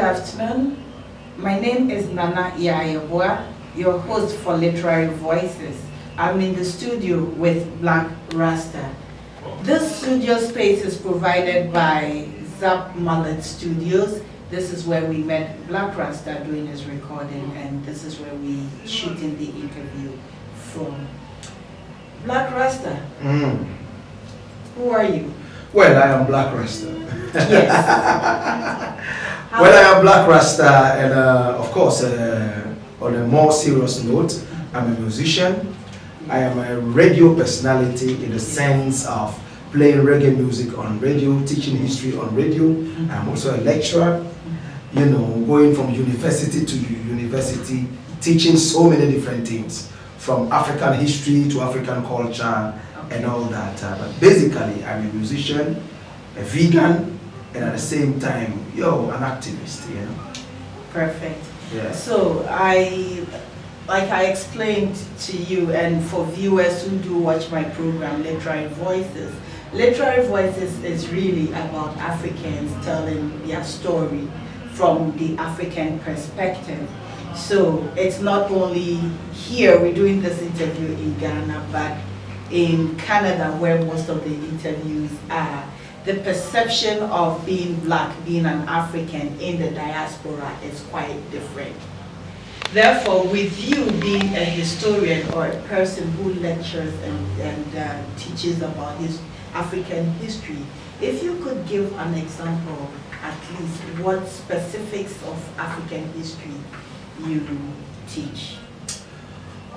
afternoon. My name is Yaa Yeboaa, your host for Literary Voices. I'm in the studio with Rasta. This studio space is provided by Zap Mallet Studios. This is where we met Rasta doing his recording, and this is where we shooting the interview from. Rasta, who are you? Well, I am Rasta. Yes. Well, I am Rasta, and of course, on a more serious note, I'm a musician. I am a radio personality in the sense of playing reggae music on radio, teaching history on radio. I'm also a lecturer, you know, going from university to university, teaching so many different things, from African history to African culture and all that. But basically, I'm a musician, a vegan, and at the same time, an activist, you know. Perfect. Yeah. So like I explained to you, and for viewers who do watch my program, Literary Voices is really about Africans telling their story from the African perspective. So it's not only here, we're doing this interview in Ghana, but in Canada, where most of the interviews are. The perception of being black, being an African in the diaspora is quite different. Therefore, with you being a historian or a person who lectures and teaches about his African history, if you could give an example, at least, what specifics of African history you teach?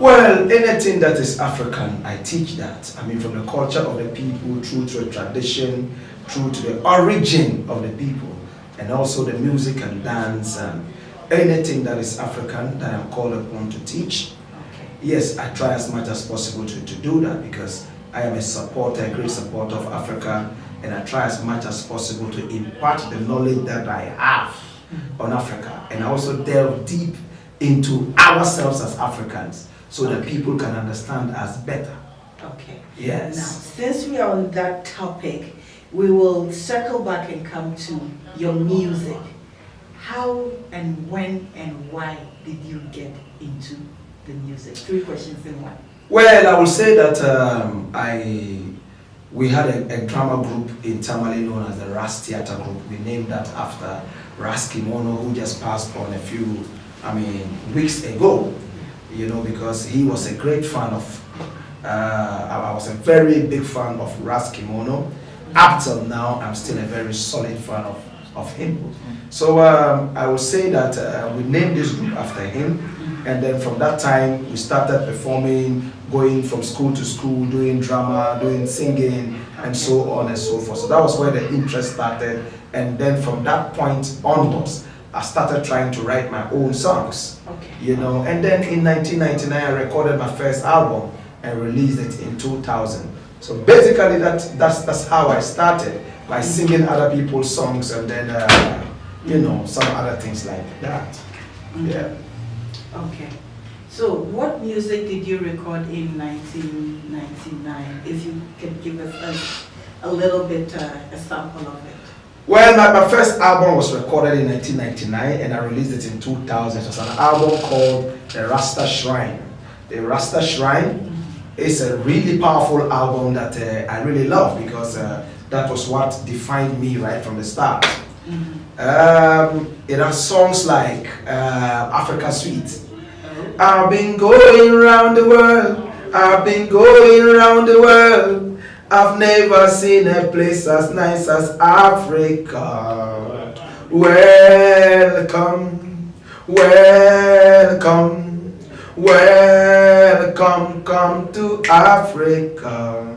Well, anything that is African, I teach that. I mean, from the culture of the people, through to the tradition, through to the origin of the people, and also the music and dance, and anything that is African that I'm called upon to teach. Okay. Yes, I try as much as possible to do that, because I am a great supporter of Africa, and I try as much as possible to impart the knowledge that I have on Africa, and I also delve deep into ourselves as Africans, so that people can understand us better. Okay. Yes. Now, since we are on that topic, we will circle back and come to your music. How and when and why did you get into the music? 3 questions in one. Well, I will say that we had a drama group in Tamale known as the Rasta Theatre Group. We named that after Ras Kimono, who just passed on a few, weeks ago. You know, because he was a great fan of, I was a very big fan of Ras Kimono. Up till now, I'm still a very solid fan of him. So I would say that we named this group after him, and then from that time, we started performing, going from school to school, doing drama, doing singing, and so on and so forth. So that was where the interest started, and then from that point onwards, I started trying to write my own songs, you know, and then in 1999 I recorded my first album and released it in 2000. So basically that's how I started, by singing other people's songs, and then some other things like that. Yeah. Okay. So what music did you record in 1999? If you could give us a little bit a sample of it. Well, my first album was recorded in 1999, and I released it in 2000. It was an album called The Rasta Shrine. The Rasta Shrine is a really powerful album that I really love, because that was what defined me right from the start. It has songs like Africa Sweet. I've been going around the world, I've been going around the world. I've never seen a place as nice as Africa. Welcome, welcome, welcome, come to Africa.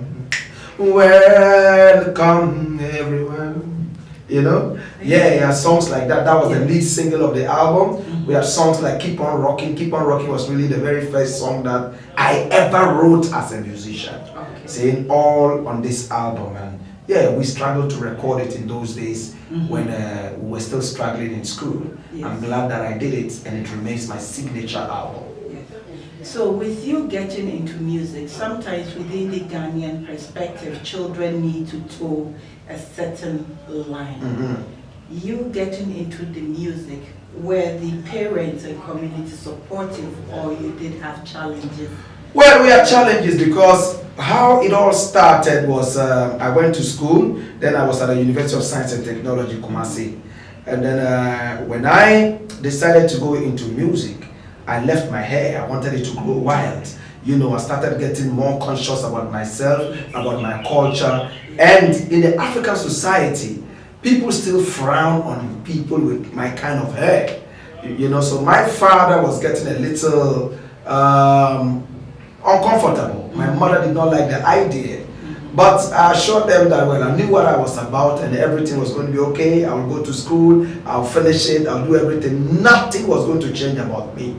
Welcome, everyone. You know? Yeah, songs like that. That was the lead single of the album. We have songs like Keep On Rocking. Keep On Rocking was really the very first song that I ever wrote as a musician. Saying all on this album, and yeah, we struggled to record it in those days when we were still struggling in school. Yes. I'm glad that I did it, and it remains my signature album. Yes. So with you getting into music, sometimes within the Ghanaian perspective, children need to toe a certain line. you getting into the music, were the parents and community supportive, or you did have challenges? Well, we had challenges because how it all started was I went to school, then I was at the University of Science and Technology, Kumasi. And then when I decided to go into music, I left my hair. I wanted it to grow wild. You know, I started getting more conscious about myself, about my culture. And in the African society, people still frown on people with my kind of hair. You know, so my father was getting a little uncomfortable. My mother did not like the idea. But I assured them that, well, I knew what I was about and everything was going to be okay. I will go to school, I'll finish it, I'll do everything. Nothing was going to change about me.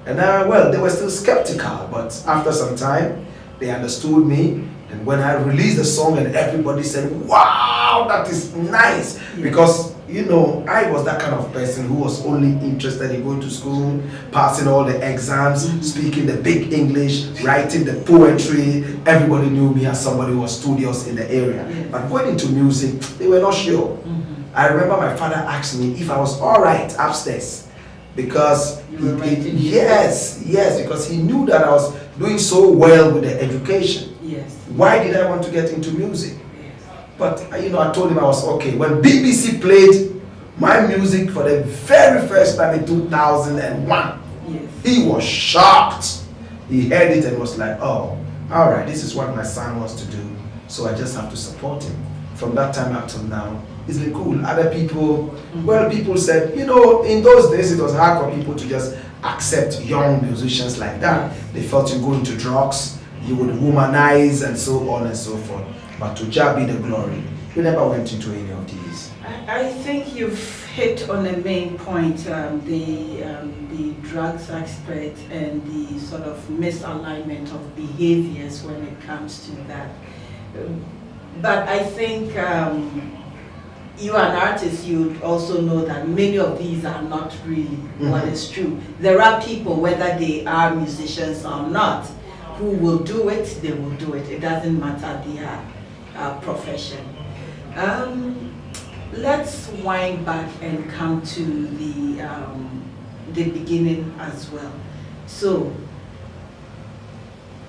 And well, they were still skeptical, but after some time, they understood me. And when I released the song and everybody said, wow, that is nice. Because, you know, I was that kind of person who was only interested in going to school, passing all the exams, speaking the big English, writing the poetry. Everybody knew me as somebody who was studious in the area. But going into music, they were not sure. I remember my father asked me if I was all right upstairs. Because yes, because he knew that I was doing so well with the education. Yes. Why did I want to get into music? Yes. But you know, I told him I was okay. When BBC played my music for the very first time in 2001, yes, he was shocked. He heard it and was like, oh, all right, this is what my son wants to do. So I just have to support him. From that time up till now, it's been cool. Other people, well, people said, you know, in those days it was hard for people to just accept young musicians like that. They felt you go into drugs, you would womanize and so on and so forth. But to Jah be the glory, we never went into any of these. I think you've hit on the main point, the drugs aspect and the sort of misalignment of behaviors when it comes to that. But I think you are an artist, you also know that many of these are not really what is true. There are people, whether they are musicians or not, who will do it, they will do it. It doesn't matter their profession. Let's wind back and come to the beginning as well. So,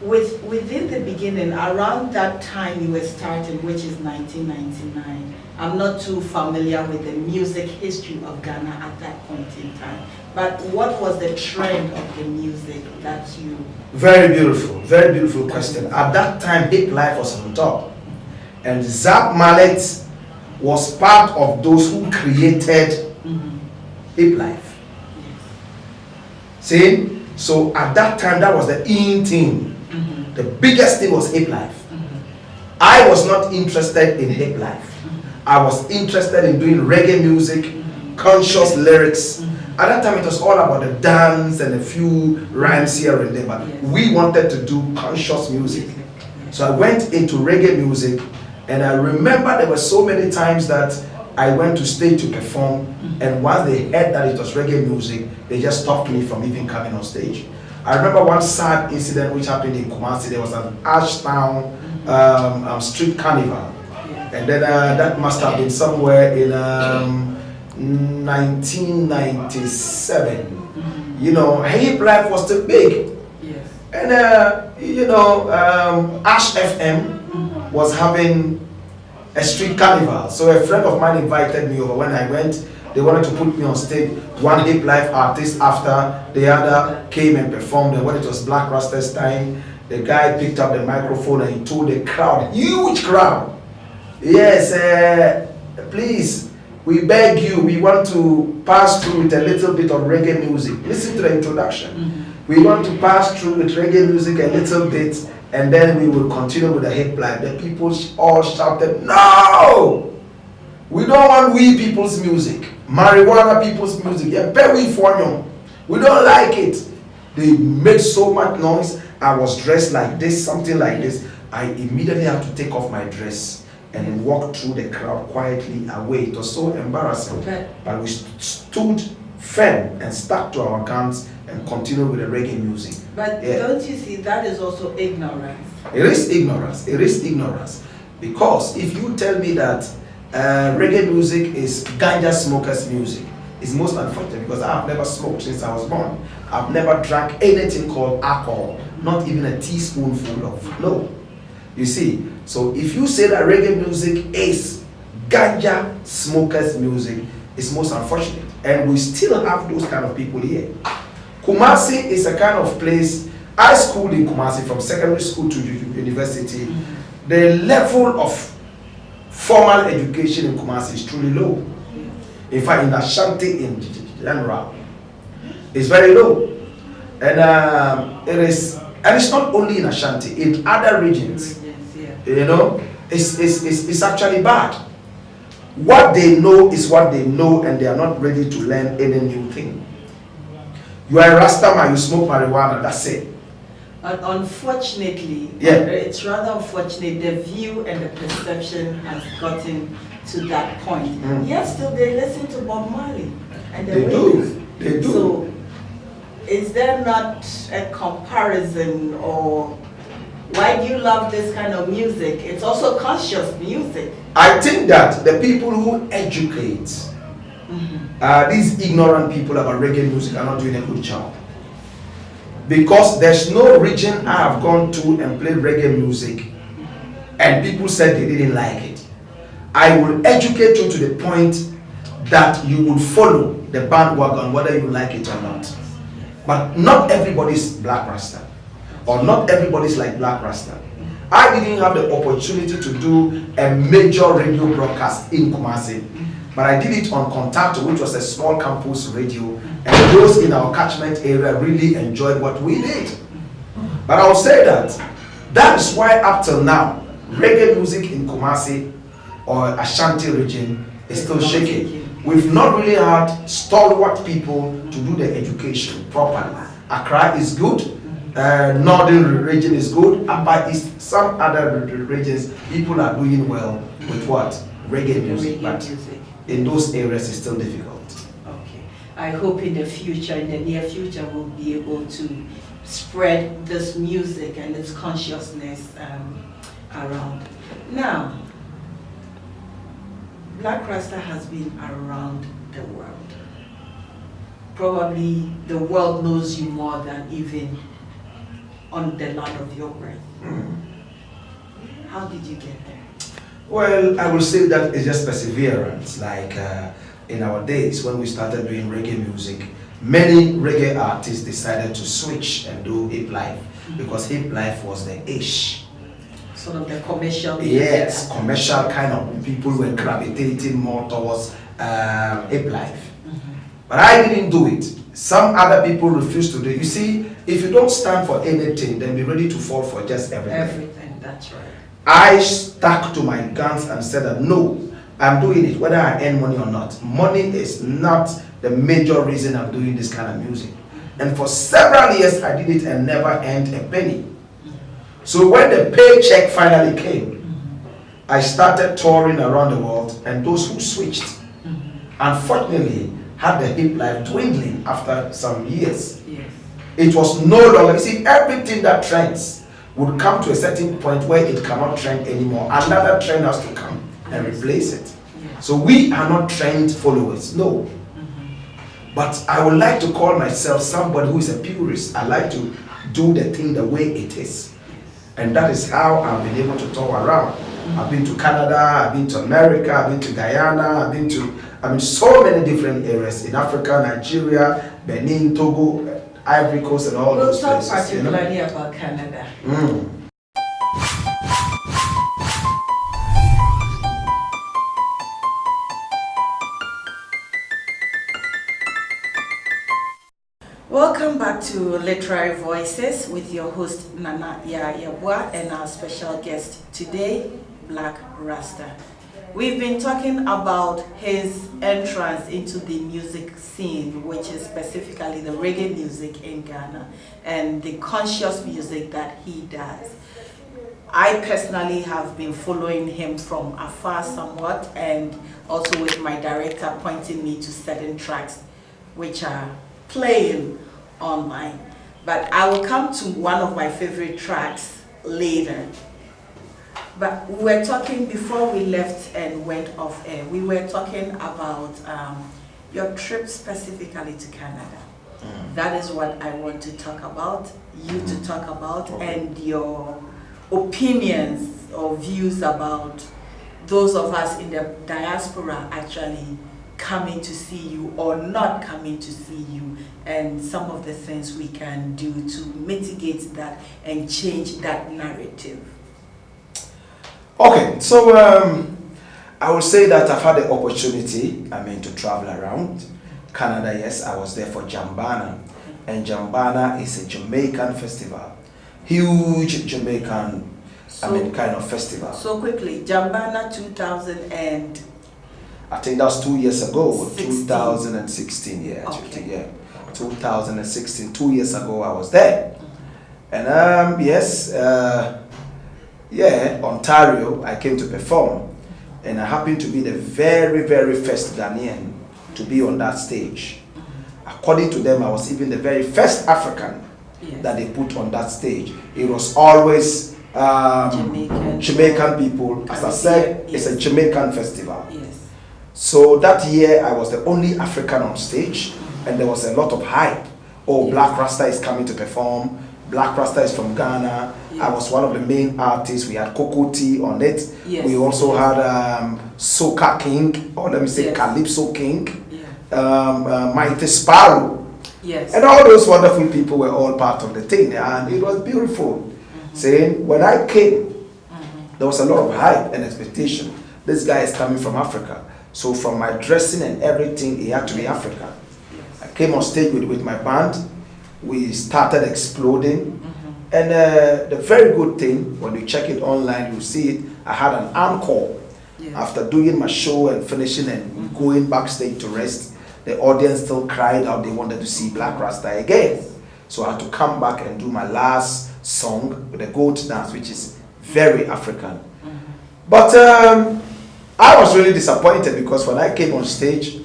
within the beginning, around that time you were starting, which is 1999, I'm not too familiar with the music history of Ghana at that point in time, but what was the trend of the music that you... Very beautiful question. At that time, hip life was on top, and Zap Mallet was part of those who created hip life. Yes. See? So at that time, that was the in thing. The biggest thing was hip life. I was not interested in hip life. I was interested in doing reggae music, conscious lyrics. At that time, it was all about the dance and a few rhymes here and there, but we wanted to do conscious music. So I went into reggae music, and I remember there were so many times that I went to stage to perform, and once they heard that it was reggae music, they just stopped me from even coming on stage. I remember one sad incident which happened in Kumasi. There was an Ashtown street carnival, and then that must have been somewhere in 1997. You know, hip life was still big. Yes. And you know, Ash FM was having a street carnival. So a friend of mine invited me over. When I went, they wanted to put me on stage. One hip life artist after the other came and performed. And when it was Black Rasta's time, the guy picked up the microphone and he told the crowd, huge crowd, yes, please, we beg you, we want to pass through with a little bit of reggae music. Listen to the introduction. We want to pass through with reggae music a little bit, and then we will continue with the hip life. The people all shouted, no! We don't want we people's music. Marijuana people's music. Yeah, we don't like it. They made so much noise. I was dressed like this, something like this. I immediately had to take off my dress and walk through the crowd quietly away. It was so embarrassing. But we stood firm and stuck to our guns and continued with the reggae music. But don't you see that is also ignorance? It is ignorance. It is ignorance. Because if you tell me that reggae music is ganja smokers' music. It's most unfortunate because I have never smoked since I was born. I've never drank anything called alcohol, not even a teaspoonful of, no. You see, so if you say that reggae music is ganja smokers' music, it's most unfortunate. And we still have those kind of people here. Kumasi is a kind of place, I schooled in Kumasi from secondary school to university. The level of formal education in Kumasi is truly low. In fact, in Ashanti in general, it's very low. And it's not only in Ashanti, in other regions, you know, it's actually bad. What they know is what they know, and they are not ready to learn any new thing. You are a Rasta man, you smoke marijuana, that's it. Unfortunately, yeah. It's rather unfortunate the view and the perception has gotten to that point. Yet still they listen to Bob Marley. And they do. They do. So is there not a comparison, or why do you love this kind of music? It's also conscious music. I think that the people who educate these ignorant people about reggae music are not doing a good job. Because there's no region I have gone to and played reggae music and people said they didn't like it. I will educate you to the point that you would follow the bandwagon whether you like it or not. But not everybody's Black Rasta, or not everybody's like Black Rasta. I didn't have the opportunity to do a major radio broadcast in Kumasi, but I did it on Contacto, which was a small campus radio, and those in our catchment area really enjoyed what we did. But I will say that is why up till now, reggae music in Kumasi or Ashanti region is still shaking. We've not really had stalwart people to do the education properly. Accra is good, Northern region is good, Upper East, some other regions, people are doing well with what? Reggae music. But in those areas it's still difficult. Okay. I hope in the future, in the near future, we'll be able to spread this music and its consciousness around. Now, Black Rasta has been around the world. Probably the world knows you more than even on the land of your birth. How did you get there? Well, I will say that it's just perseverance. Like in our days when we started doing reggae music, many reggae artists decided to switch and do hip life because hip life was the ish. Sort of the commercial. Yes, commercial kind of people were gravitating more towards hip life. But I didn't do it. Some other people refused to do it. You see, if you don't stand for anything, then be ready to fall for just everything. Everything, that's right. I stuck to my guns and said that no, I'm doing it whether I earn money or not. Money is not the major reason I'm doing this kind of music. And for several years I did it and never earned a penny. So when the paycheck finally came, I started touring around the world, and those who switched, unfortunately, had the hip life dwindling after some years. Yes. It was no longer, you see, everything that trends would come to a certain point where it cannot trend anymore. Another trend has to come and replace it. Yes. So we are not trend followers, no. But I would like to call myself somebody who is a purist. I like to do the thing the way it is. And that is how I've been able to tour around. I've been to Canada, I've been to America, I've been to Guyana, I've been to so many different areas in Africa, Nigeria, Benin, Togo, Ivory Coast, and all those places. We'll talk particularly about Canada. Welcome back to Literary Voices with your host Nana Yaa Yeboaa and our special guest today, Black Rasta. We've been talking about his entrance into the music scene, which is specifically the reggae music in Ghana and the conscious music that he does. I personally have been following him from afar somewhat, and also with my director pointing me to certain tracks which are playing online. But I will come to one of my favorite tracks later. But we were talking before we left and went off air. We were talking about your trip specifically to Canada. That is what I want to talk about, you to talk about, and your opinions or views about those of us in the diaspora actually coming to see you or not coming to see you, and some of the things we can do to mitigate that and change that narrative. Okay, so I will say that I've had the opportunity, to travel around Canada. Yes, I was there for Jambana, and Jambana is a Jamaican festival, huge Jamaican, kind of festival. So quickly, Jambana 2000 and I think that was 2 years ago, 16. 2016, yeah, Okay. yeah, 2016, 2 years ago I was there, and yes, Ontario, I came to perform, and I happened to be the very, very first Ghanaian to be on that stage. According to them, I was even the very first African that they put on that stage. It was always Jamaican people. As I said, it's a Jamaican festival. Yes. So that year, I was the only African on stage, and there was a lot of hype. Oh, Black Rasta is coming to perform. Black Rasta is from Ghana. Yes. I was one of the main artists. We had Coco T on it. Yes. We also had Soca King, or let me say Calypso King, Mighty Sparrow. Yes. And all those wonderful people were all part of the thing, and it was beautiful. Saying, when I came, there was a lot of hype and expectation. This guy is coming from Africa. So from my dressing and everything, he had to be African. Yes. I came on stage with my band. We started exploding. And the very good thing, when you check it online, you see it, I had an encore. Yes. After doing my show and finishing and going backstage to rest, the audience still cried out they wanted to see Black Rasta again. So I had to come back and do my last song with the goat dance, which is very African. But I was really disappointed because when I came on stage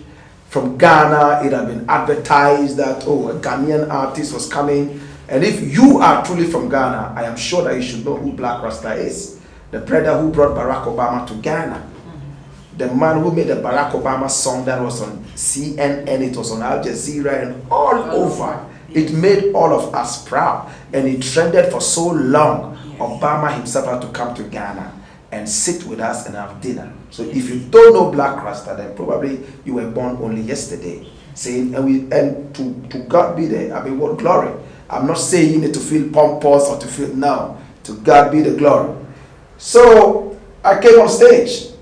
from Ghana, it had been advertised that, oh, a Ghanaian artist was coming. And if you are truly from Ghana, I am sure that you should know who Black Rasta is. The brother who brought Barack Obama to Ghana. The man who made the Barack Obama song that was on CNN, it was on Al Jazeera and all over. It made all of us proud. And it trended for so long. Obama himself had to come to Ghana and sit with us and have dinner. So if you don't know Black Rasta, then probably you were born only yesterday. Saying, and to God be the, what glory. I'm not saying it to feel pompous or to feel, no. To God be the glory. So I came on stage.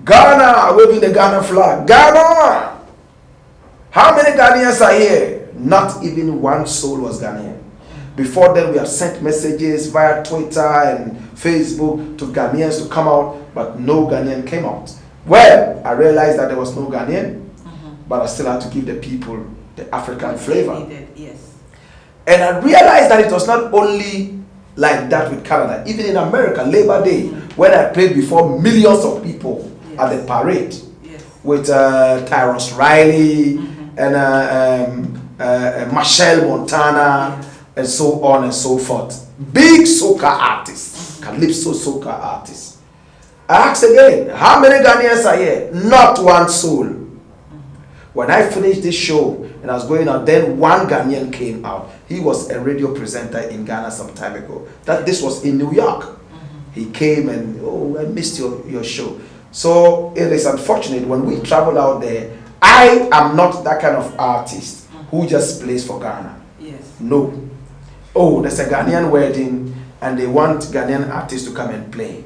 Ghana, waving the Ghana flag. Ghana! How many Ghanaians are here? Not even one soul was Ghanaian. Before then, we have sent messages via Twitter and Facebook to Ghanaians to come out, but no Ghanaian came out. Well, I realized that there was no Ghanaian, but I still had to give the people the African flavor. Yes. And I realized that it was not only like that with Canada. Even in America, Labor Day, when I played before millions of people at the parade with Tyrus Riley and Michelle Montana and so on and so forth. Big soca artists, Calypso soca artists. I asked again, how many Ghanaians are here? Not one soul. When I finished this show and I was going out, then one Ghanaian came out. He was a radio presenter in Ghana some time ago. This was in New York. He came and, oh, I missed your show. So it is unfortunate when we travel out there. I am not that kind of artist who just plays for Ghana. Yes. No. Oh, there's a Ghanaian wedding and they want Ghanaian artists to come and play.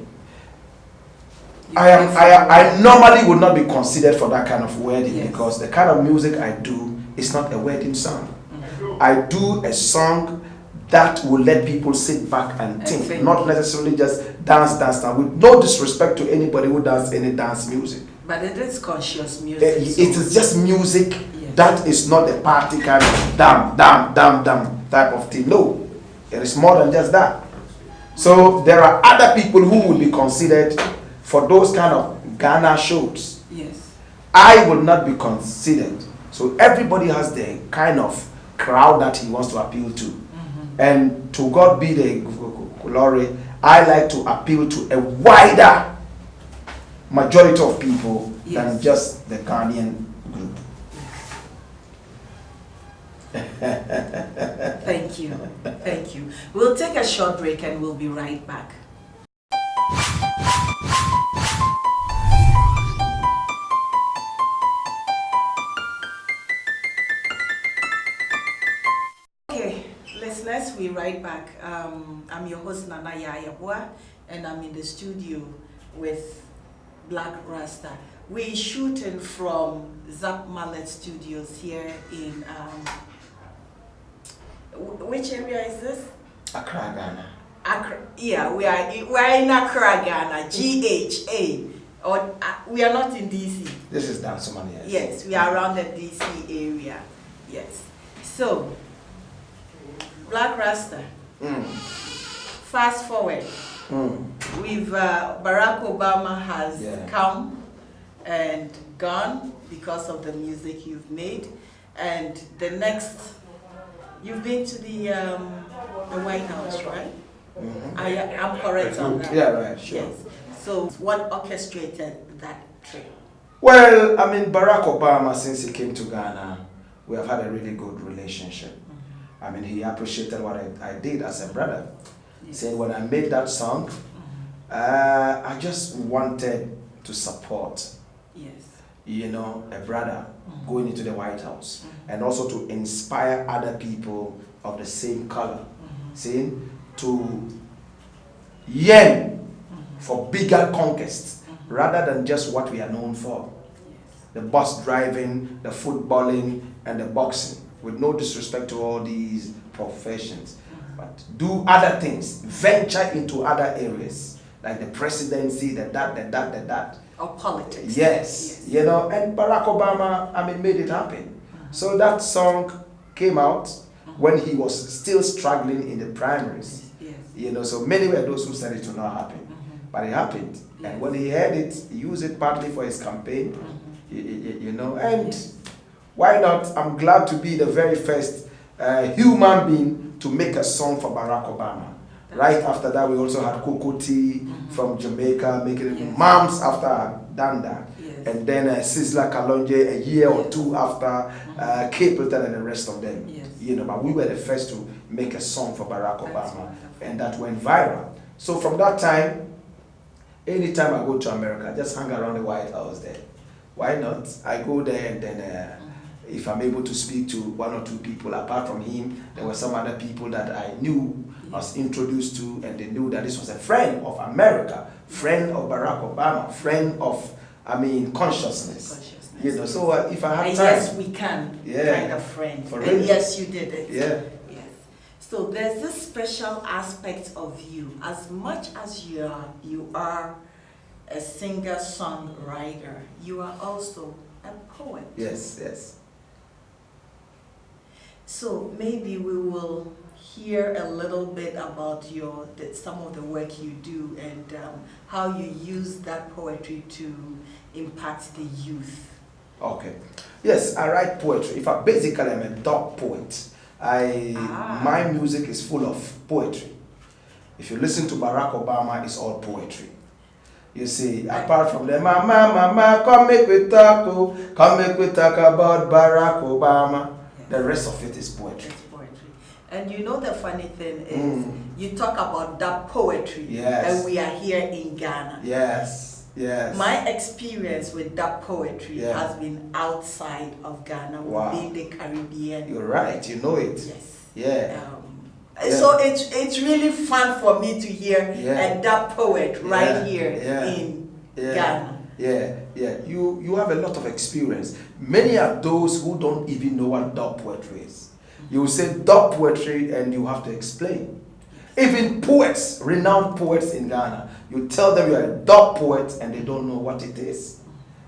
I normally would not be considered for that kind of wedding because the kind of music I do is not a wedding song. I do a song that will let people sit back and think, not necessarily just dance. With no disrespect to anybody who does any dance music. But it is conscious music. It is just music that is not a party kind of dam type of thing. No, it is more than just that. So there are other people who would be considered for those kind of Ghana shows. Yes. I will not be considered. So everybody has the kind of crowd that he wants to appeal to. And to God be the glory, I like to appeal to a wider majority of people than just the Ghanaian group. Thank you. Thank you. We'll take a short break and we'll be right back. Okay, listeners, we're right back. I'm your host, Nana Yaa Yeboaa, and I'm in the studio with Black Rasta. We're shooting from Zap Mallet Studios here in which area is this? Accra, Ghana. Accra. Yeah, we're in Accra, Ghana. GHA. Or we are not in DC. This is down Somalia. Yes, we are around the DC area. Yes. So, Black Rasta. Fast forward. We've Barack Obama has come and gone because of the music you've made, and the next, you've been to the White House, right? I'm correct on that. Yeah, right. Sure. Yes. So, what orchestrated that trip? Well, I mean, Barack Obama, since he came to Ghana, we have had a really good relationship. I mean, he appreciated what I did as a brother. Saying when I made that song, I just wanted to support, you know, a brother going into the White House, and also to inspire other people of the same color, saying to yearn for bigger conquests rather than just what we are known for. The bus driving, the footballing, and the boxing, with no disrespect to all these professions. But do other things, venture into other areas, like the presidency, the that. Or politics. Yes, you know, and Barack Obama, I mean, made it happen. So that song came out when he was still struggling in the primaries. You know, so many were those who said it would not happen. But it happened. And when he heard it, he used it partly for his campaign, you know, and why not? I'm glad to be the very first human being to make a song for Barack Obama. Right after that, we also had Coco T from Jamaica making it months after I'd done that. And then Sizzla Kalonji a year or two after, Capleton and the rest of them. You know, but we were the first to make a song for Barack Obama, and that went viral. So from that time, anytime I go to America, I just hang around the White House there. Why not? I go there, and then if I'm able to speak to one or two people, apart from him, there were some other people that I knew, I was introduced to, and they knew that this was a friend of America, friend of Barack Obama, friend of, I mean, consciousness. You know, so if I have time. Yes, we can. Kind of friend. For and yes, you did it. Yeah. Yes. So there's this special aspect of you. As much as you are a singer-songwriter, you are also a poet. Yes, yes. So maybe we will hear a little bit about some of the work you do, and how you use that poetry to impact the youth. Okay. Yes, I write poetry. In fact, basically, I'm a dog poet. My music is full of poetry. If you listen to Barack Obama, it's all poetry. You see, apart from the mama, come make we talk about Barack Obama. The rest of it is poetry. It's poetry. And you know the funny thing is, you talk about that poetry, and we are here in Ghana. Yes. Yes. My experience with that poetry has been outside of Ghana, within the Caribbean. You're right, you know it. Yes. Yeah. So it's really fun for me to hear that poet right here in Ghana. Yeah. You have a lot of experience. Many are those who don't even know what dub poetry is. You will say dub poetry and you have to explain. Even poets, renowned poets in Ghana, you tell them you're a dub poet and they don't know what it is.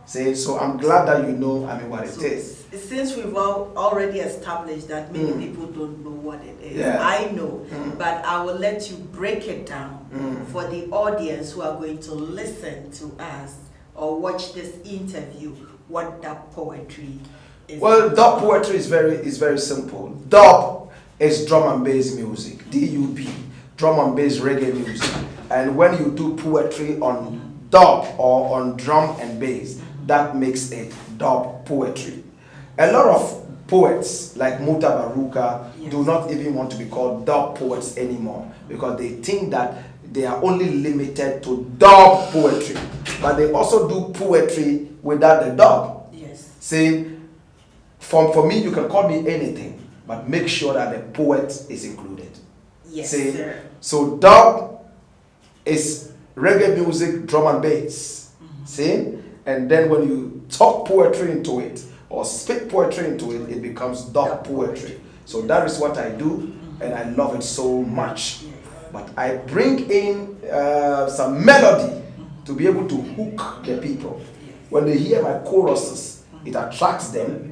So I'm glad that you know, what it is. Since we've already established that many people don't know what it is, I know, but I will let you break it down for the audience who are going to listen to us or watch this interview, what dub poetry is. Well, dub poetry is very simple. Dub is drum and bass music, D-U-B, drum and bass reggae music. And when you do poetry on dub or on drum and bass, that makes it dub poetry. A lot of poets like Muta Baruka do not even want to be called dub poets anymore because they think that they are only limited to dub poetry, but they also do poetry without the dub. Yes. See, for me, you can call me anything, but make sure that the poet is included. Yes, See, sir. so dub is reggae music, drum and bass. See, and then when you talk poetry into it or speak poetry into it, it becomes dub poetry. So that is what I do, and I love it so much. But I bring in some melody to be able to hook the people. When they hear my choruses, it attracts them.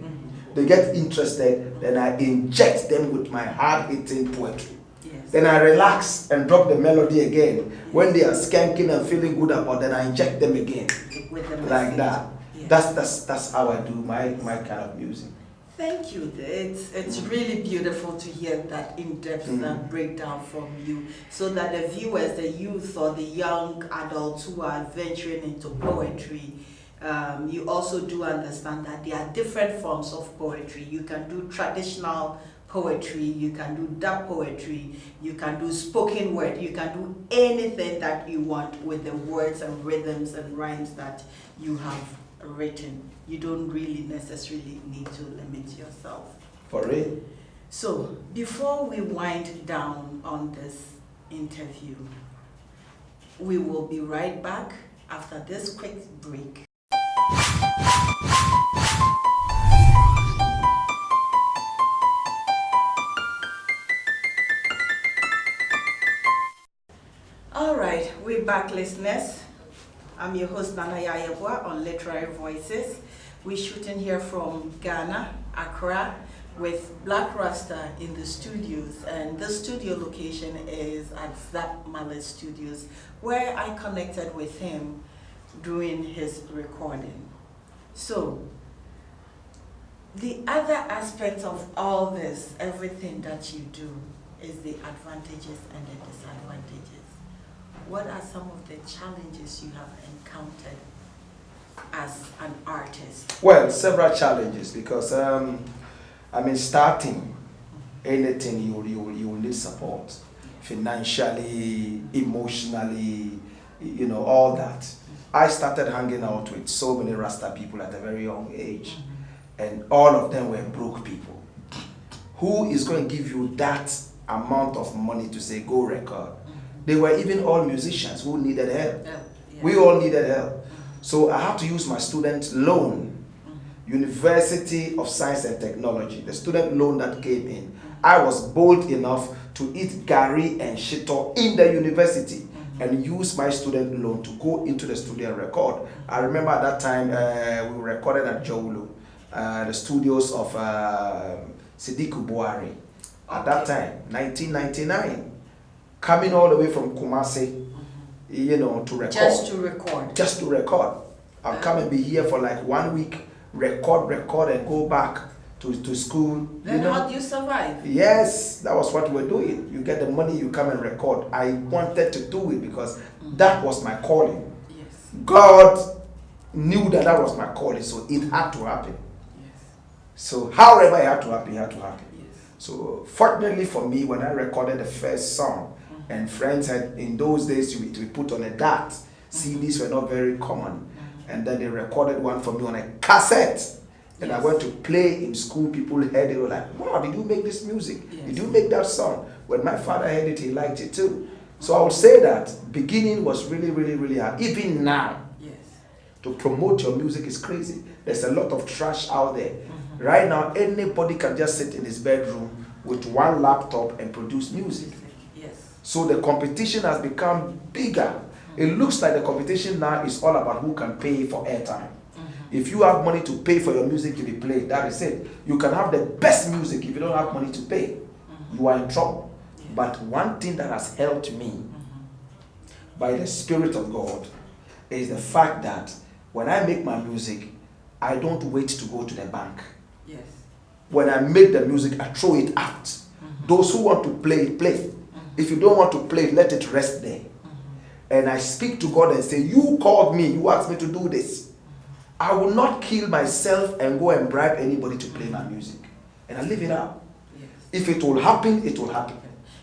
They get interested. Then I inject them with my hard-hitting poetry. Then I relax and drop the melody again. When they are skanking and feeling good about it, then I inject them again. Like that. That's how I do my kind of music. Thank you. It's really beautiful to hear that in-depth breakdown from you, so that the viewers, the youth or the young adults who are venturing into poetry, you also do understand that there are different forms of poetry. You can do traditional poetry, you can do dub poetry, you can do spoken word, you can do anything that you want with the words and rhythms and rhymes that you have written. You don't really necessarily need to limit yourself. For real? So, before we wind down on this interview, we will be right back after this quick break. All right, we're back, listeners. I'm your host, Yaa Yeboaa, on Literary Voices. We're shooting here from Ghana, Accra, with Black Rasta in the studios. And the studio location is at Zap Mallet Studios, where I connected with him during his recording. So, the other aspect of all this, everything that you do, is the advantages and the disadvantages. What are some of the challenges you have encountered as an artist? Well, several challenges because starting anything you will need support, financially, emotionally, all that. I started hanging out with so many Rasta people at a very young age, and all of them were broke people. Who is going to give you that amount of money to say go record? They were even all musicians who needed help. We all needed help. So I had to use my student loan, University of Science and Technology, the student loan that came in. I was bold enough to eat gari and shito in the university and use my student loan to go into the studio and record. I remember at that time we recorded at Jowulu, the studios of Sidiku Buhari. At that time, 1999. Coming all the way from Kumasi, to record. Just to record. Just to record. I'll come and be here for like 1 week, record, and go back to school. Then how do you survive? Yes, that was what we're doing. You get the money, you come and record. I wanted to do it because that was my calling. Yes. God knew that was my calling, so it had to happen. Yes. So however it had to happen, it had to happen. Yes. So fortunately for me, when I recorded the first song, and friends had, in those days, we put on a DAT. CDs were not very common. And then they recorded one for me on a cassette. And I went to play in school. People heard it, were like, wow, did you make this music? Yes. Did you make that song? When my father heard it, he liked it too. So I would say that beginning was really, really, really hard. Even now, to promote your music is crazy. There's a lot of trash out there. Right now, anybody can just sit in his bedroom with one laptop and produce music. So the competition has become bigger. It looks like the competition now is all about who can pay for airtime. If you have money to pay for your music to be played, that is it. You can have the best music. If you don't have money to pay, you are in trouble. But one thing that has helped me by the Spirit of God is the fact that when I make my music, I don't wait to go to the bank. Yes. When I make the music, I throw it out. Those who want to play it, play. If you don't want to play it, let it rest there. and I speak to God and say, you called me, you asked me to do this, I will not kill myself and go and bribe anybody to play my music. And I live it out. Yes. If it will happen, it will happen.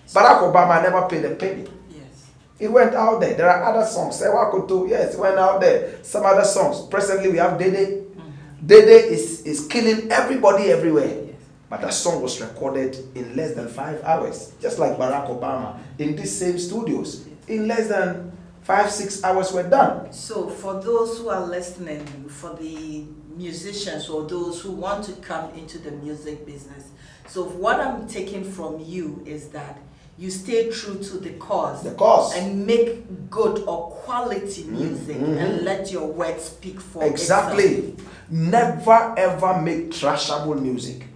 Barack Obama never paid a penny. Yes. It went out there. There are other songs. Yes, it went out there. Some other songs. Presently, we have Dede. Dede is killing everybody everywhere. Yes. But that song was recorded in less than 5 hours. Just like Barack Obama. In these same studios. In less than 5-6 hours we're done. So for those who are listening, for the musicians or those who want to come into the music business, so what I'm taking from you is that you stay true to the cause. The cause. And make good or quality music and let your words speak for exactly. Itself. Never ever make trashable music.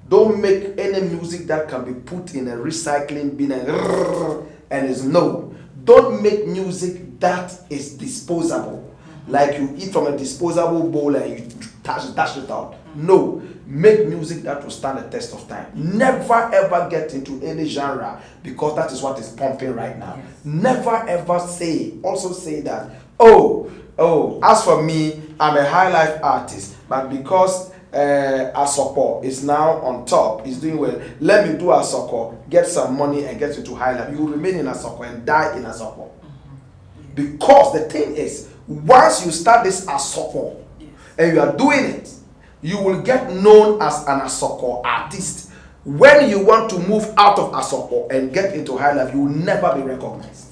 Don't make any music that can be put in a recycling bin and is no. Don't make music that is disposable. Like you eat from a disposable bowl and you dash it out. No. Make music that will stand the test of time. Never ever get into any genre because that is what is pumping right now. Yes. Never ever say that, as for me, I'm a high life artist, but because Asoko is now on top, is doing well, let me do Asoko, get some money and get into high life. You will remain in Asoko and die in Asoko. Because the thing is, once you start this Asoko and you are doing it, you will get known as an Asoko artist. When you want to move out of Asoko and get into high life, you will never be recognized.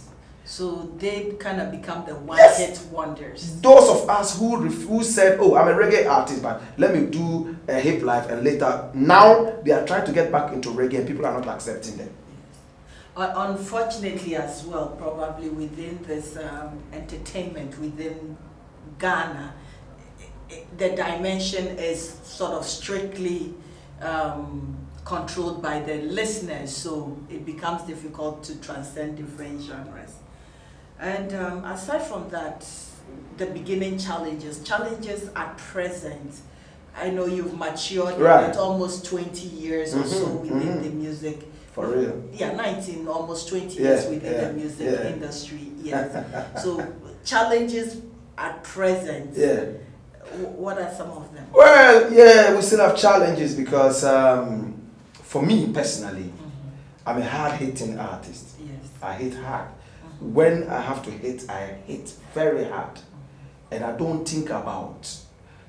So they kind of become the one-hit wonders. Those of us who said, oh, I'm a reggae artist, but let me do a hip life, and later, now they are trying to get back into reggae and people are not accepting them. Unfortunately as well, probably within this entertainment within Ghana, the dimension is sort of strictly controlled by the listeners, so it becomes difficult to transcend different genres. And aside from that, the beginning challenges at present, I know you've matured with almost 20 years or so within the music. For real? Yeah, 19, almost 20 years within the music industry. Yes. So challenges at present. Yeah. What are some of them? Well, yeah, we still have challenges because for me personally, I'm a hard-hitting artist. Yes. I hit hard. When I have to hit, I hit very hard. And I don't think about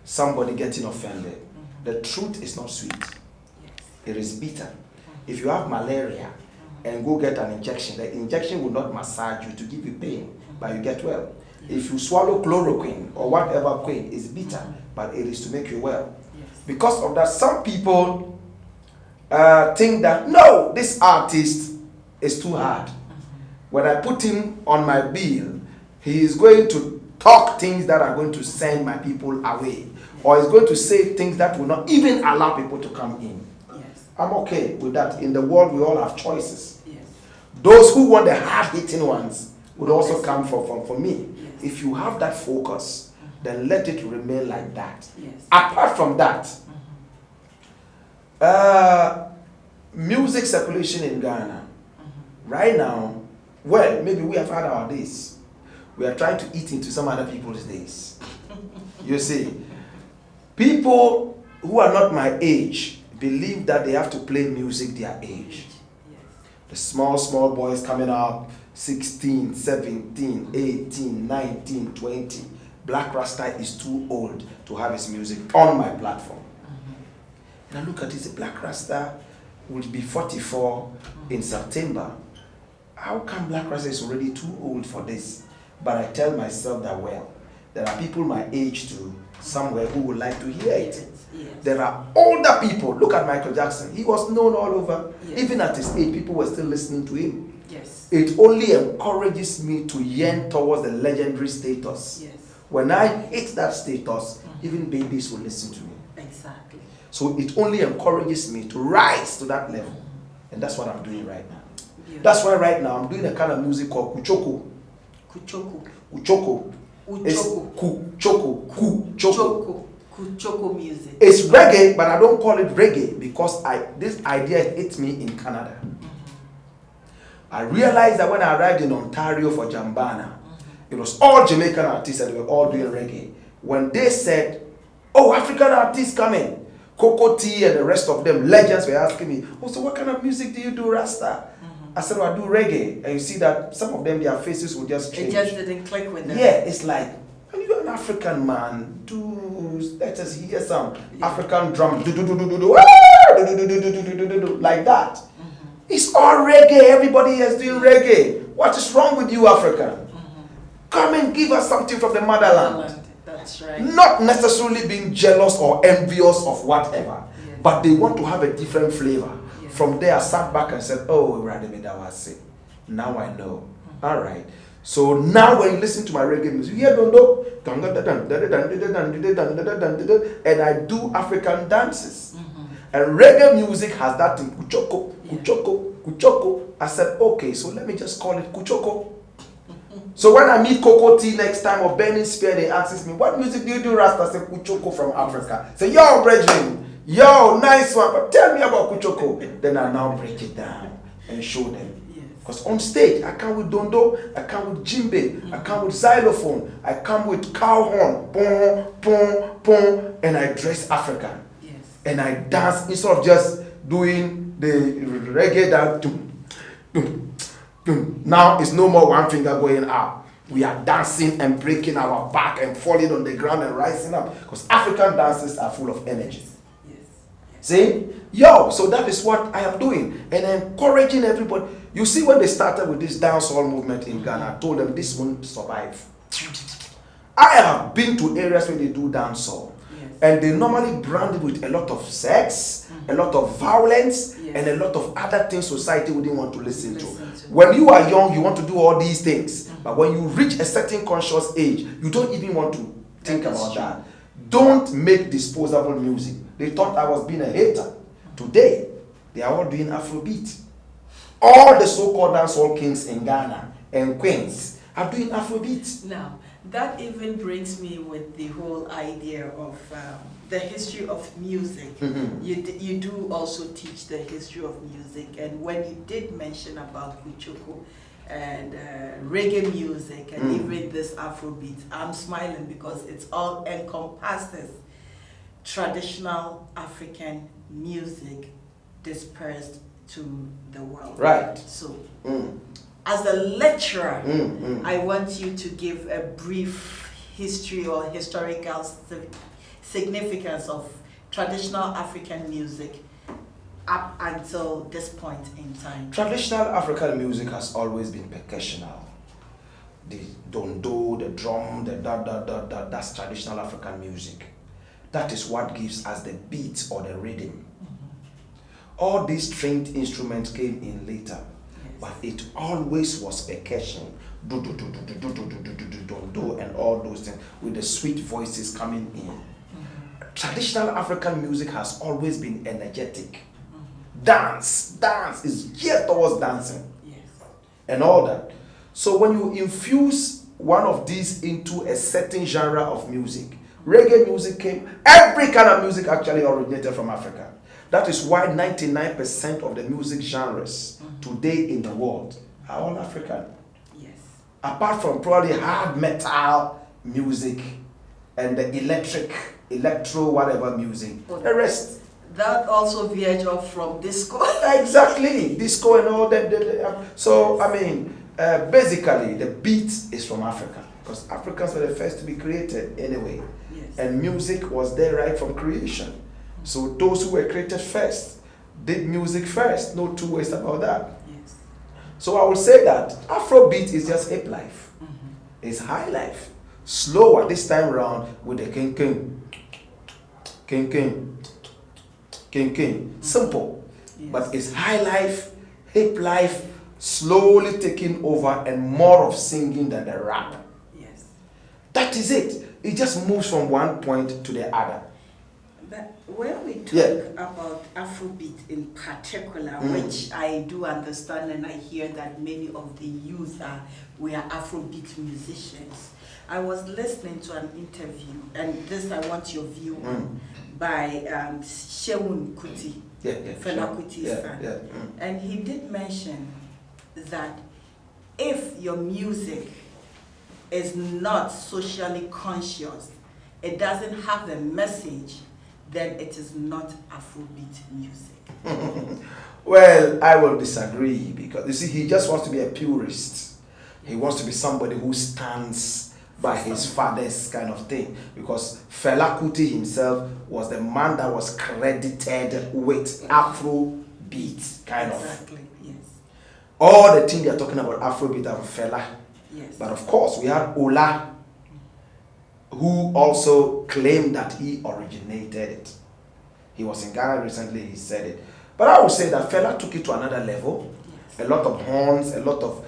somebody getting offended. The truth is not sweet. Yes. It is bitter. If you have malaria and go get an injection, the injection will not massage you to give you pain, but you get well. If you swallow chloroquine or whatever queen, it's bitter, but it is to make you well. Yes. Because of that, some people think that, no, this artist is too hard. When I put him on my bill, he is going to talk things that are going to send my people away, or he's going to say things that will not even allow people to come in. Yes. I'm okay with that. In the world, we all have choices. Yes. Those who want the hard-hitting ones would also come for me. Yes. If you have that focus, then let it remain like that. Yes. Apart from that, music circulation in Ghana, right now, well, maybe we have had our days. We are trying to eat into some other people's days. You see, people who are not my age believe that they have to play music their age. Yes. The small boys coming up, 16, 17, 18, 19, 20. Black Rasta is too old to have his music on my platform. And I look at it, say, Black Rasta will be 44 in September. How come Black Rasta is already too old for this? But I tell myself that, well, there are people my age too, somewhere, who would like to hear it. Yes. There are older people. Look at Michael Jackson. He was known all over. Yes. Even at his age, people were still listening to him. Yes. It only encourages me to yearn towards the legendary status. Yes. When I hit that status, even babies will listen to me. Exactly. So it only encourages me to rise to that level. And that's what I'm doing right now. That's why right now I'm doing a kind of music called Kuchoko. Kuchoko. Kuchoko. It's Kuchoko. Kuchoko. Kuchoko music. It's reggae, but I don't call it reggae because this idea hit me in Canada. I realized that when I arrived in Ontario for Jambana, it was all Jamaican artists and they were all doing reggae. When they said, oh, African artists coming, Coco T and the rest of them, legends, were asking me, oh, so what kind of music do you do, Rasta? I said, well, I do reggae. And you see that some of them, their faces would just change. It just didn't click with them. Yeah, it's like, when you're an African man, let us hear some African drum, like that. It's all reggae. Everybody is doing reggae. What is wrong with you, African? Come and give us something from the motherland. That's right. Not necessarily being jealous or envious of whatever, but they want to have a different flavor. From there, I sat back and said, oh, now I know. All right. So now when you listen to my reggae music, you hear dondo, and I do African dances. And reggae music has that thing, kuchoko, kuchoko, kuchoko. I said, okay, so let me just call it kuchoko. So when I meet Coco T next time or Benny Spear, they asks me, what music do you do, Rasta? I say, kuchoko from Africa. Say, yo, brethren, yo, nice one, but tell me about kuchoko. Then I now break it down and show them. Because on stage, I come with dondo, I come with djembe, I come with xylophone, I come with cow horn, pom, pom, pom, and I dress African. And I dance instead of just doing the reggae dance. Now it's no more one finger going up. We are dancing and breaking our back and falling on the ground and rising up. Because African dances are full of energy. See? Yo, so that is what I am doing. And encouraging everybody. You see, when they started with this dancehall movement in Ghana, I told them this won't survive. I have been to areas where they do dancehall. And they normally brand it with a lot of sex, a lot of violence, and a lot of other things society wouldn't want to listen to. When you are young, you want to do all these things. But when you reach a certain conscious age, you don't even want to think about that. Don't make disposable music. They thought I was being a hater. Today, they are all doing Afrobeat. All the so-called dancehall kings in Ghana and queens are doing Afrobeat. Now, that even brings me with the whole idea of the history of music. You do also teach the history of music, and when you did mention about kuchoko and reggae music and even this Afrobeat, I'm smiling because it's all encompasses traditional African music dispersed to the world. Right. So, as a lecturer, I want you to give a brief history or historical significance of traditional African music up until this point in time. Traditional African music has always been percussional. The dondo, the drum, the da, that's traditional African music. That is what gives us the beat or the rhythm. All these stringed instruments came in later. But it always was percussion, do, and all those things, with the sweet voices coming in. Traditional African music has always been energetic. Dance is geared towards dancing, and all that. So when you infuse one of these into a certain genre of music, reggae music came, every kind of music actually originated from Africa. That is why 99% of the music genres today in the world are all African. Apart from probably hard metal music and the electro, whatever music. The rest. That also veered off from disco. Exactly. Disco and all that. So, I mean, basically, the beat is from Africa. Because Africans were the first to be created anyway. And music was there right from creation. So those who were created first did music first. No two ways about that. So I will say that Afrobeat is just hip life. It's high life. Slower this time around with the king. Simple. But it's high life, hip life, slowly taking over and more of singing than the rap. That is it. It just moves from one point to the other. But when we talk about Afrobeat in particular, which I do understand and I hear that many of the youth we are Afrobeat musicians. I was listening to an interview, and this I want your view on, by Seun Kuti, Fela Kuti's son. And he did mention that if your music is not socially conscious, it doesn't have the message, then it is not Afrobeat music. Well, I will disagree, because you see, he just wants to be a purist. He wants to be somebody who stands by his father's kind of thing, because Fela Kuti himself was the man that was credited with Afrobeat kind of. Exactly, yes. All the things they are talking about Afrobeat and Fela. Yes. But of course, we had Ola, who also claimed that he originated it. He was in Ghana recently, he said it. But I would say that Fela took it to another level. Yes. A lot of horns, a lot of,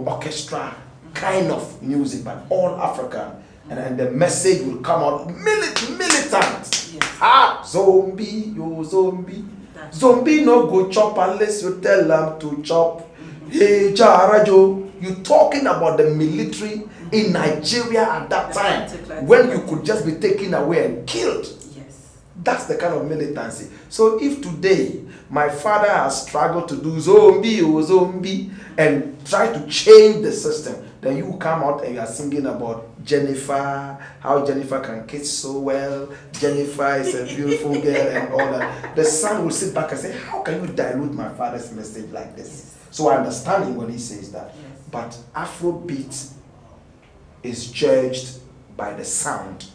orchestra kind of music, but all African. And the message will come out militant. Yes. Ah, zombie, you zombie. Zombie no go chop unless you tell them to chop. Hey, Jarajo. You're talking about the military in Nigeria at that time, when you could just be taken away and killed. Yes. That's the kind of militancy. So if today my father has struggled to do zombie and try to change the system, then you come out and you are singing about Jennifer, how Jennifer can kiss so well, Jennifer is a beautiful girl and all that. The son will sit back and say, how can you dilute my father's message like this? Yes. So I understand him when he says that. Yes. But Afrobeat is judged by the sound.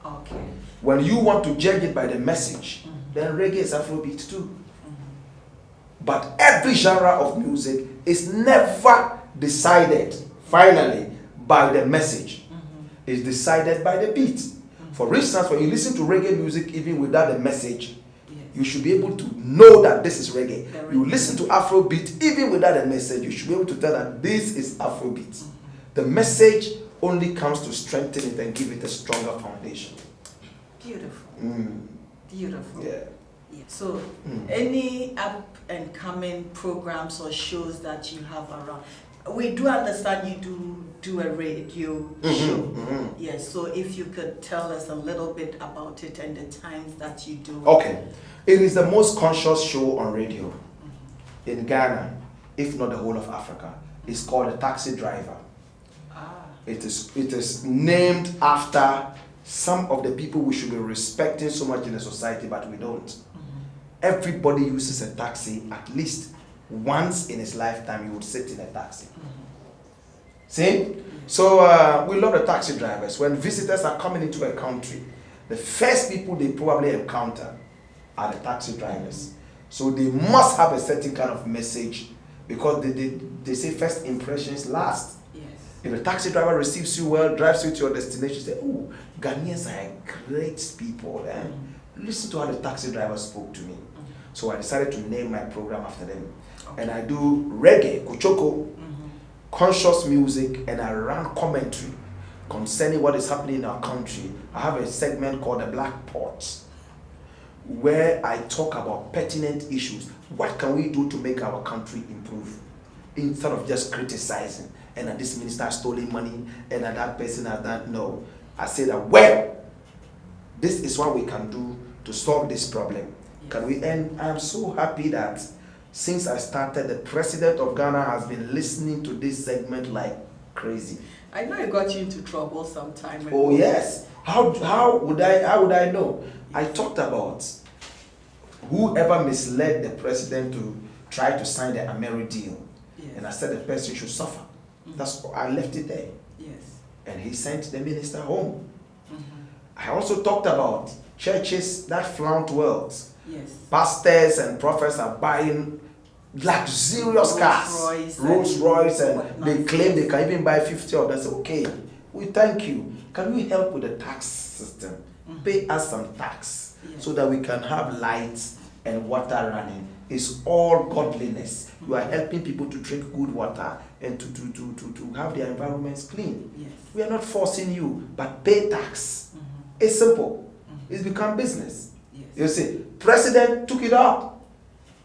Okay. When you want to judge it by the message, then reggae is Afrobeat too. But every genre of music is never decided finally by the message. It's decided by the beat. For instance, when you listen to reggae music even without the message, you should be able to know that this is reggae. You listen to Afrobeat even without a message, you should be able to tell that this is Afrobeat. The message only comes to strengthen it and give it a stronger foundation. Beautiful. Beautiful. Yeah. So, any up and coming programs or shows that you have around? We do understand you do a radio show. Yes, so if you could tell us a little bit about it and the times that you do. Okay. It is the most conscious show on radio in Ghana, if not the whole of Africa. It's called The Taxi Driver. It is named after some of the people we should be respecting so much in the society, but we don't. Everybody uses a taxi at least once in his lifetime. You would sit in a taxi. See? So we love the taxi drivers. When visitors are coming into a country, the first people they probably encounter are the taxi drivers. So they must have a certain kind of message, because they say first impressions last. Yes. If a taxi driver receives you well, drives you to your destination, say, oh, Ghanaians are great people. Listen to how the taxi driver spoke to me. So I decided to name my program after them. And I do reggae, kuchoko, conscious music, and I run commentary concerning what is happening in our country. I have a segment called the Black Ports, where I talk about pertinent issues. What can we do to make our country improve? Instead of just criticizing, and that this minister has stolen money, and that person has done. No. I say that, well, this is what we can do to solve this problem. Can we end? I am so happy that since I started, the president of Ghana has been listening to this segment like crazy. I know it got you into trouble sometime ago. Oh yes. How would I know? I talked about whoever misled the president to try to sign the Ameri deal. Yes. And I said the person should suffer. That's I left it there. Yes. And he sent the minister home. I also talked about churches that flaunt wealth. Yes. Pastors and prophets are buying luxurious cars, Rolls Royce, and they claim they can even buy 50 of them. Say, okay, we thank you. Can we help with the tax system? Pay us some tax so that we can have lights and water running. It's all godliness. You are helping people to drink good water and to have their environments clean. Yes. We are not forcing you, but pay tax. It's simple. It's become business. Yes. You see, president took it up,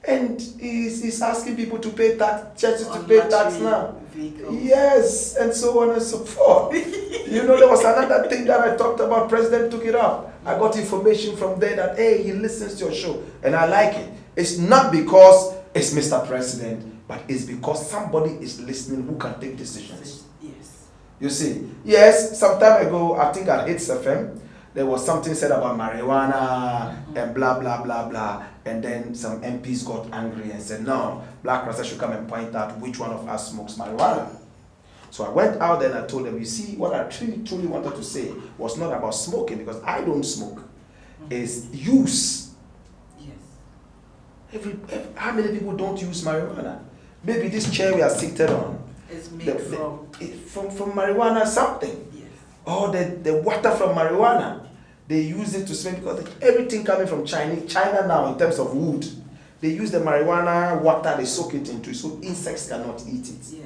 and he's asking people to pay tax, churches to pay tax now. Vehicles. Yes, and so on and so forth. There was another thing that I talked about. President took it up. I got information from there that, hey, he listens to your show, and I like it. It's not because it's Mr. President. but it's because somebody is listening who can take decisions. Yes. You see, yes, some time ago, I think at SEFBEN, there was something said about marijuana and blah, blah, blah, blah. And then some MPs got angry and said, no, Black Rasta should come and point out which one of us smokes marijuana. So I went out there and I told them, you see, what I truly wanted to say was not about smoking, because I don't smoke. It's use. Yes. How many people don't use marijuana? Maybe this chair we are seated on is made from marijuana something. Yes. Or the water from marijuana. They use it to smoke, because everything coming from China now in terms of wood, they use the marijuana water, they soak it into, so insects cannot eat it. Yes.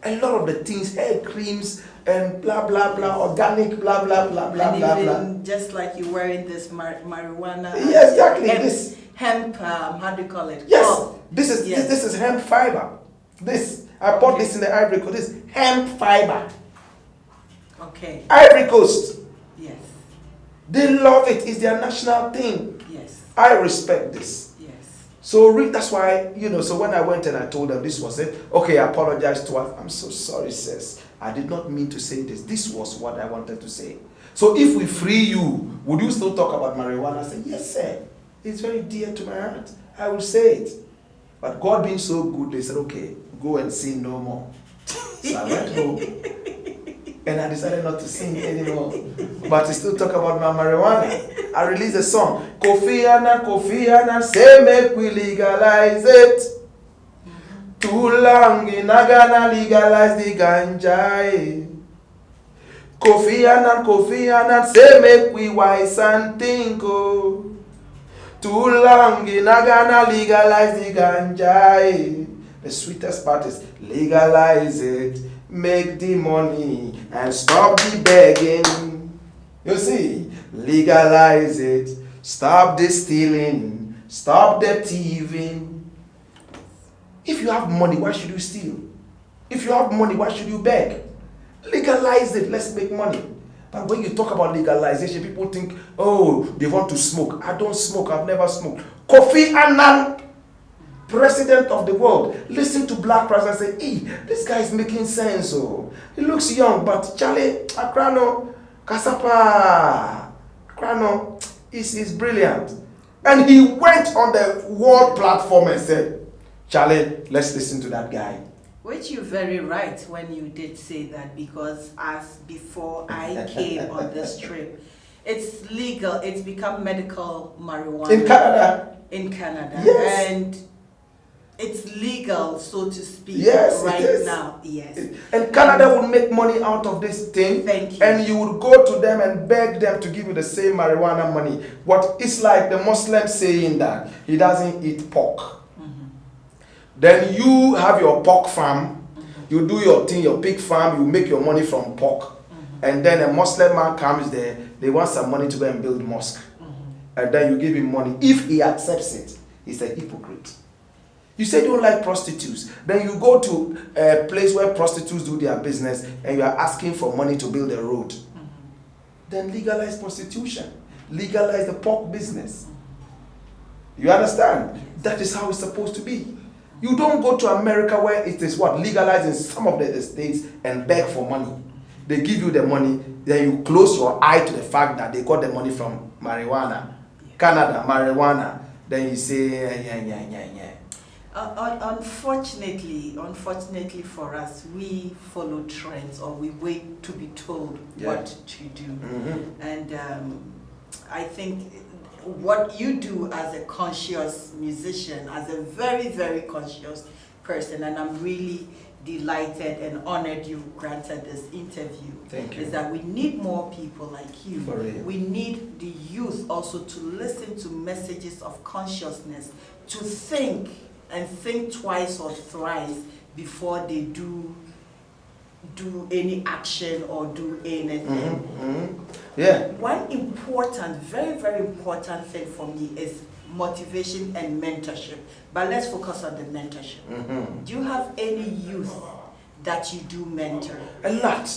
A lot of the things, hair creams and blah blah blah, organic blah blah blah blah and blah even blah. just like you're wearing this marijuana. Yes, exactly. Hemp, how do you call it? Yes, Oh, this is hemp fiber. I bought this in the Ivory Coast. This is hemp fiber. Okay. Ivory Coast. Yes. They love it. It's their national thing. Yes. I respect this. Yes. So that's why, so when I went and I told them this was it, okay, I apologize to us. I'm so sorry, sis. I did not mean to say this. This was what I wanted to say. So if we free you, would you still talk about marijuana? I said, yes, sir. It's very dear to my heart. I will say it. But God being so good, they said, okay, go and sin no more. So I went home. And I decided not to sing anymore. But to still talk about my marijuana. I released a song. Kofi Annan, say make we legalize it. Too long in Ghana legalize the ganja. Kofi Annan, say make we wise and think. Oh. Too long in Ghana legalize the ganja. The sweetest part is legalize it. Make the money and stop the begging. You see, legalize it. Stop the stealing. Stop the thieving. If you have money, why should you steal? If you have money, why should you beg? Legalize it. Let's make money. But when you talk about legalization, people think, oh, they want to smoke. I don't smoke. I've never smoked. Kofi Annan, president of the world, listen to Black Rasta and say, hey, this guy is making sense. Oh, he looks young, but Charlie, Akrano, Kasapa, Akrano is brilliant. And he went on the world platform and said, Charlie, let's listen to that guy. Which you're very right when you did say that, because as before I came on this trip, it's legal, it's become medical marijuana. In Canada. In Canada. Yes. And it's legal, so to speak, yes, right now. Yes. And Canada would make money out of this thing. Thank you. And you would go to them and beg them to give you the same marijuana money. What it's like the Muslim saying that he doesn't eat pork. Then you have your pork farm, you do your thing, your pig farm, you make your money from pork. And then a Muslim man comes there, they want some money to go and build mosque. And then you give him money. If he accepts it, he's a hypocrite. You say you don't like prostitutes. Then you go to a place where prostitutes do their business and you are asking for money to build a road. Then legalize prostitution. Legalize the pork business. You understand? That is how it's supposed to be. You don't go to America where it is what? Legalized in some of the states and beg for money. They give you the money, then you close your eye to the fact that they got the money from marijuana. Canada, marijuana. Then you say, yeah. Unfortunately for us, we follow trends, or we wait to be told what to do. And I think what you do as a conscious musician, as a very, very conscious person, and I'm really delighted and honored you granted this interview. Thank you. Is that we need more people like you. For real. We need the youth also to listen to messages of consciousness, to think and think twice or thrice before they do any action or do anything. Yeah. One important, very, very important thing for me is motivation and mentorship. But let's focus on the mentorship. Do you have any youth that you do mentor? A lot.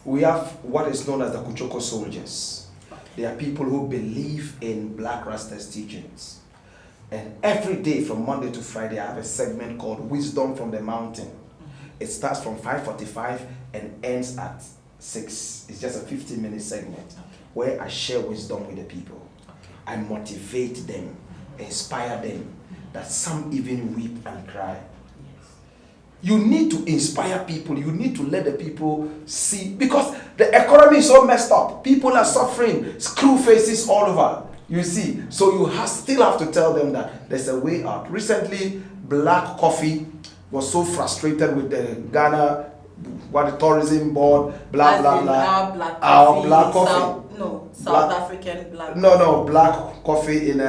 We have what is known as the Kuchoko soldiers. They are people who believe in Black Rasta's teachings. And every day from Monday to Friday, I have a segment called Wisdom from the Mountain. It starts from 5:45 and ends at 6. It's just a 15-minute segment where I share wisdom with the people. I motivate them, inspire them, that some even weep and cry. You need to inspire people. You need to let the people see, because the economy is so messed up. People are suffering, screw faces all over. You see, so you still have to tell them that there's a way out. Recently, Black Coffee was so frustrated with the Ghana, the tourism board, blah blah blah. Our Black Coffee. South African Black. No, Black Coffee in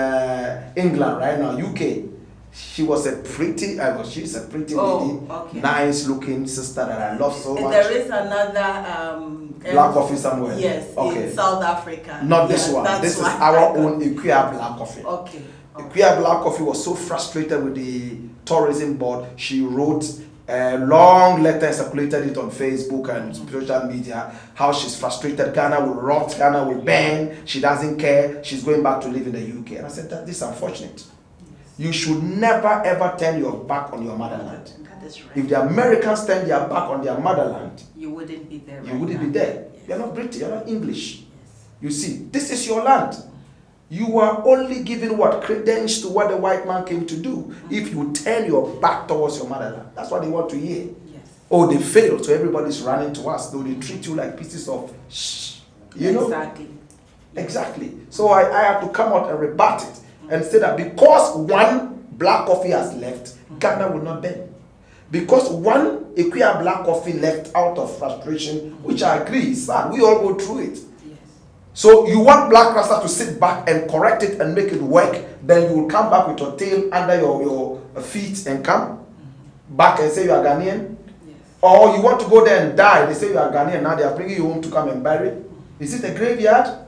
England right now, UK. She was a pretty, she's a pretty lady, nice looking sister that I love so much. There is another Black Coffee somewhere. Yes, in South Africa. Not this one. This is our own Yaa Black Coffee. Okay. Yaa Black Coffee was so frustrated with the tourism board. She wrote a long letter and circulated it on Facebook and social media. How she's frustrated. Ghana will rot. Ghana will ban. She doesn't care. She's going back to live in the UK. And I said that this is unfortunate. You should never ever turn your back on your motherland. That is right. If the Americans turn their back on their motherland, you wouldn't be there. You wouldn't be there. Yes. You're not British, you're not English. Yes. You see, this is your land. You are only giving what? Credence to what the white man came to do. If you turn your back towards your motherland, that's what they want to hear. Yes. Oh, they failed, so everybody's running to us. Though they treat you like pieces of shh. You know? Exactly. Exactly. So I had to come out and rebut it. And say that because one Black Coffee has left, Ghana will not bend. Because one Yaa Black Coffee left out of frustration, which I agree is sad. We all go through it. Yes. So you want Black Rasta to sit back and correct it and make it work, then you will come back with your tail under your feet and come back and say you are Ghanaian. Yes. Or you want to go there and die, they say you are Ghanaian, now they are bringing you home to come and bury. Is it a graveyard?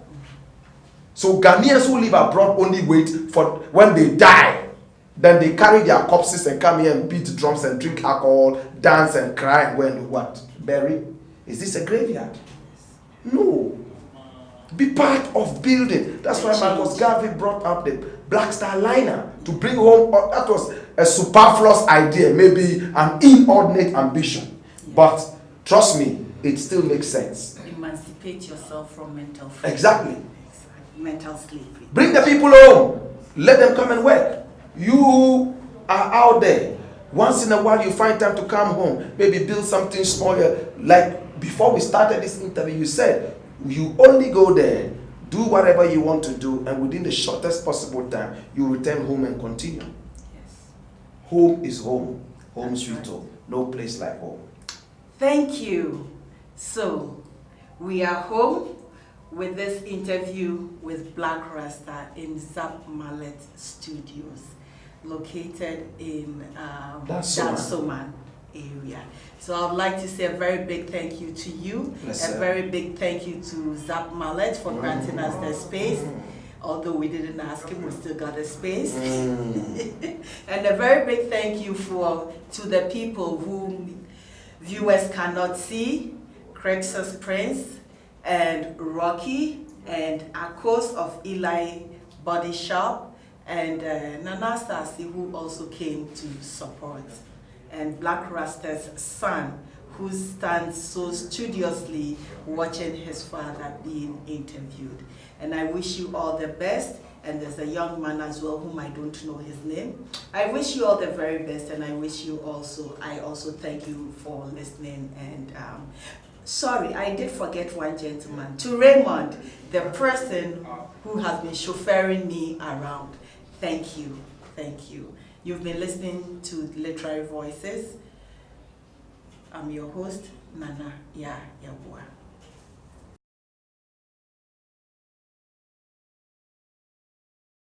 So Ghanaians who live abroad only wait for when they die. Then they carry their corpses and come here and beat drums and drink alcohol, dance and cry and go and do what? Bury? Is this a graveyard? No. Be part of building. That's why Marcus Garvey brought up the Black Star Liner to bring home. That was a superfluous idea, maybe an inordinate ambition. But trust me, it still makes sense. Emancipate yourself from mental freedom. Exactly. Mental slavery. Bring the people home. Let them come and work. You are out there. Once in a while you find time to come home. Maybe build something smaller. Like before we started this interview, you said you only go there, do whatever you want to do, and within the shortest possible time, you return home and continue. Yes. Home is home. Home sweet home. No place like home. Thank you. So we are home with this interview with Black Rasta in Zap Mallet Studios, located in Dansoman area. So I'd like to say a very big thank you to you, a very big thank you to Zap Mallet for granting us the space. Although we didn't ask him, we still got a space. And a very big thank you to the people who viewers cannot see, CRIXUS Prince, and Rocky, and Akos of Eli Body Shop, and Nana Sasi, who also came to support, and Black Rasta's son, who stands so studiously watching his father being interviewed. And I wish you all the best. And there's a young man as well whom I don't know his name. I wish you all the very best, and I also thank you for listening. And sorry, I did forget one gentleman. To Raymond, the person who has been chauffeuring me around. Thank you. Thank you. You've been listening to Literary Voices. I'm your host, Nana Yaa Yeboaa.